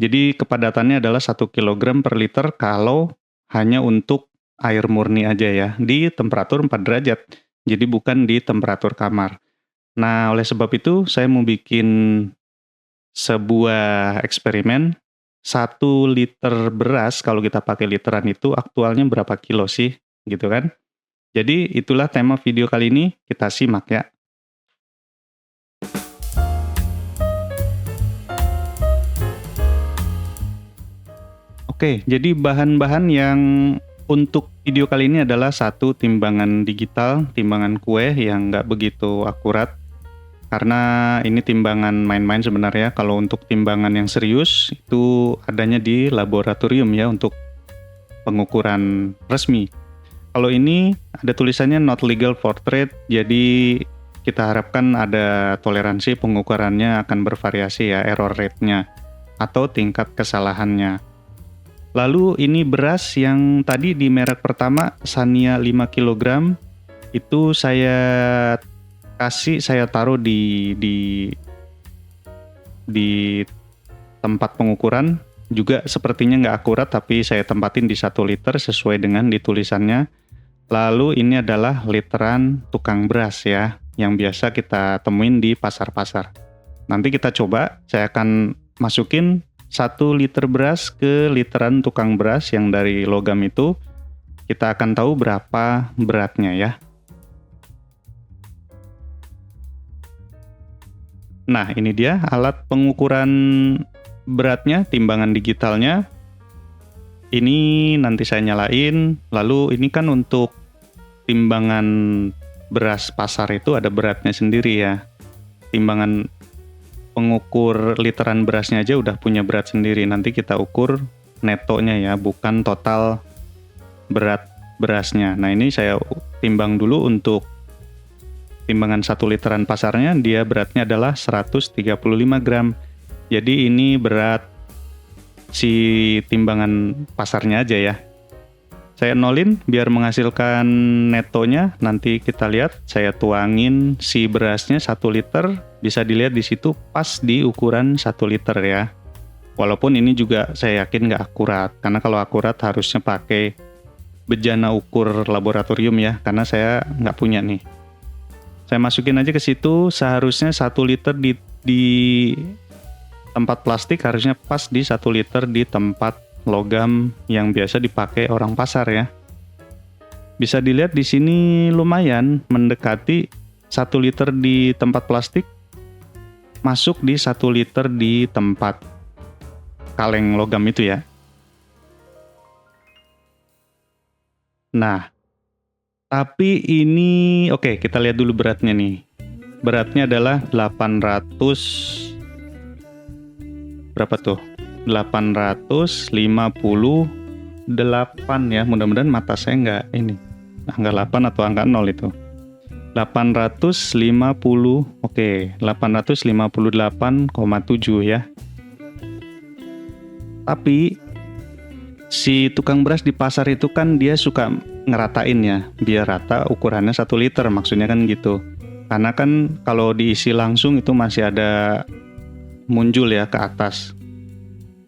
Jadi kepadatannya adalah 1 kg per liter kalau hanya untuk air murni aja ya, di temperatur 4 derajat. Jadi bukan di temperatur kamar. Nah, oleh sebab itu saya mau bikin sebuah eksperimen. 1 liter beras kalau kita pakai literan itu aktualnya berapa kilo sih? Gitu kan. Jadi itulah tema video kali ini, kita simak ya. Oke, jadi bahan-bahan yang untuk video kali ini adalah 1 timbangan digital, timbangan kue yang nggak begitu akurat. Karena ini timbangan main-main sebenarnya. Kalau untuk timbangan yang serius itu adanya di laboratorium ya untuk pengukuran resmi. Kalau ini ada tulisannya not legal for trade, jadi kita harapkan ada toleransi pengukurannya akan bervariasi ya, error rate-nya atau tingkat kesalahannya. Lalu ini beras yang tadi di merek pertama Sania 5 kg itu saya taruh di tempat pengukuran, juga sepertinya nggak akurat tapi saya tempatin di 1 liter sesuai dengan ditulisannya. Lalu ini adalah literan tukang beras ya, yang biasa kita temuin di pasar-pasar. Nanti kita coba, saya akan masukin 1 liter beras ke literan tukang beras yang dari logam itu. Kita akan tahu berapa beratnya ya. Nah, ini dia alat pengukuran beratnya, timbangan digitalnya. Ini nanti saya nyalain. Lalu ini kan untuk timbangan beras pasar itu ada beratnya sendiri ya. Timbangan pengukur literan berasnya aja udah punya berat sendiri. Nanti kita ukur netonya ya, bukan total berat berasnya. Nah, ini saya timbang dulu untuk timbangan 1 literan pasarnya, dia beratnya adalah 135 gram. Jadi ini berat si timbangan pasarnya aja ya. Saya nolin biar menghasilkan netonya. Nanti kita lihat, saya tuangin si berasnya 1 liter. Bisa dilihat di situ pas di ukuran 1 liter ya. Walaupun ini juga saya yakin nggak akurat. Karena kalau akurat harusnya pakai bejana ukur laboratorium ya. Karena saya nggak punya nih. Saya masukin aja ke situ, seharusnya 1 liter di tempat plastik harusnya pas di 1 liter di tempat logam yang biasa dipakai orang pasar ya. Bisa dilihat di sini lumayan mendekati 1 liter di tempat plastik, masuk di 1 liter di tempat kaleng logam itu ya. Nah, tapi ini, oke, kita lihat dulu beratnya nih. Beratnya adalah 800, berapa tuh? 858 ya. Mudah-mudahan mata saya nggak ini. Angka 8 atau angka 0 itu. 850, oke, 858,7 ya. Tapi si tukang beras di pasar itu kan dia suka ngeratain ya, biar rata ukurannya 1 liter, maksudnya kan gitu. Karena kan kalau diisi langsung itu masih ada muncul ya ke atas,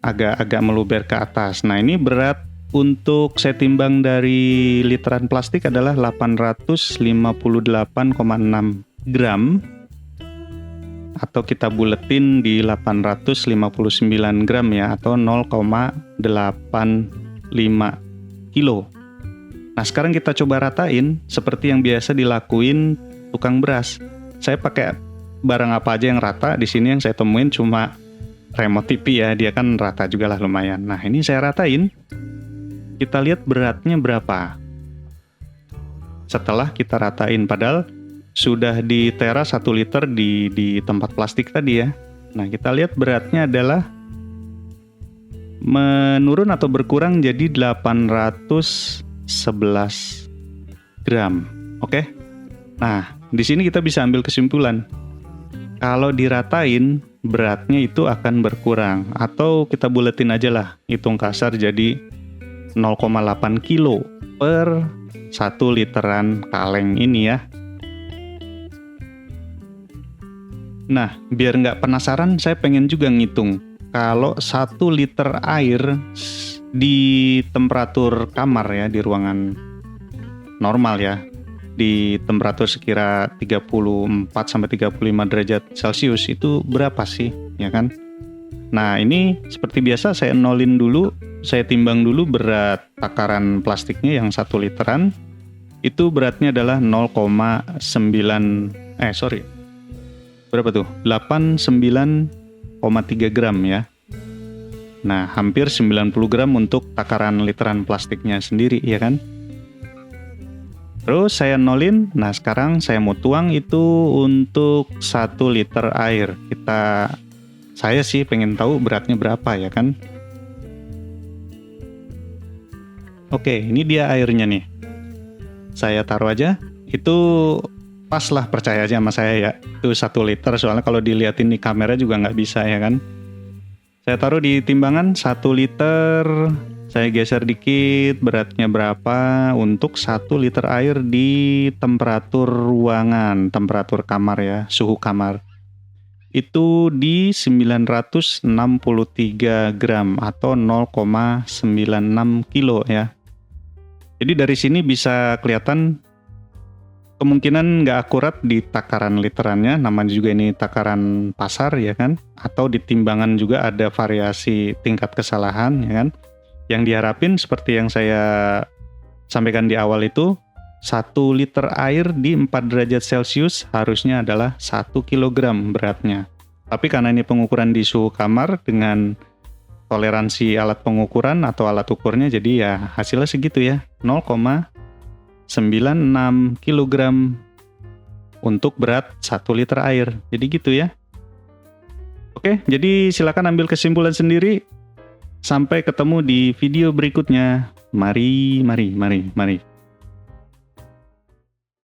agak meluber ke atas. Nah, ini berat untuk saya timbang dari literan plastik adalah 858,6 gram, atau kita buletin di 859 gram ya, atau 0,85 kilo. Nah, sekarang kita coba ratain seperti yang biasa dilakuin tukang beras. Saya pakai barang apa aja yang rata. Di sini yang saya temuin cuma remote TV ya, dia kan rata juga lah lumayan. Nah, ini saya ratain. Kita lihat beratnya berapa. Setelah kita ratain, padahal sudah ditera 1 liter di tempat plastik tadi ya. Nah, kita lihat beratnya adalah menurun atau berkurang jadi 811 gram. Oke? Nah, di sini kita bisa ambil kesimpulan. Kalau diratain, beratnya itu akan berkurang. Atau kita buletin aja lah, hitung kasar jadi 0,8 kilo per 1 literan kaleng ini ya. Nah, biar nggak penasaran, saya pengen juga ngitung. kalau 1 liter air di temperatur kamar ya, di ruangan normal ya, di temperatur sekira 34-35 derajat Celcius itu berapa sih, ya kan? Nah, ini seperti biasa saya nolin dulu, saya timbang dulu berat takaran plastiknya yang 1 literan. Itu beratnya adalah 89,3 gram ya. Nah, hampir 90 gram untuk takaran literan plastiknya sendiri, ya kan? Terus saya nolin, nah sekarang saya mau tuang itu untuk 1 liter air. Saya sih pengen tahu beratnya berapa, ya kan? Oke, ini dia airnya nih. Saya taruh aja, itu pas lah, percaya aja sama saya ya. Itu 1 liter, soalnya kalau dilihatin di kamera juga nggak bisa, ya kan? Saya taruh di timbangan 1 liter, saya geser dikit beratnya berapa untuk 1 liter air di temperatur ruangan, temperatur kamar ya, suhu kamar. Itu di 963 gram atau 0,96 kilo ya. Jadi dari sini bisa kelihatan kemungkinan nggak akurat di takaran literannya, namanya juga ini takaran pasar ya kan, atau di timbangan juga ada variasi tingkat kesalahan ya kan. Yang diharapin seperti yang saya sampaikan di awal itu, 1 liter air di 4 derajat Celcius harusnya adalah 1 kilogram beratnya. Tapi karena ini pengukuran di suhu kamar dengan toleransi alat pengukuran atau alat ukurnya, jadi ya hasilnya segitu ya, 0,96 kg untuk berat 1 liter air. Jadi gitu ya. Oke, jadi silakan ambil kesimpulan sendiri. Sampai ketemu di video berikutnya. Mari.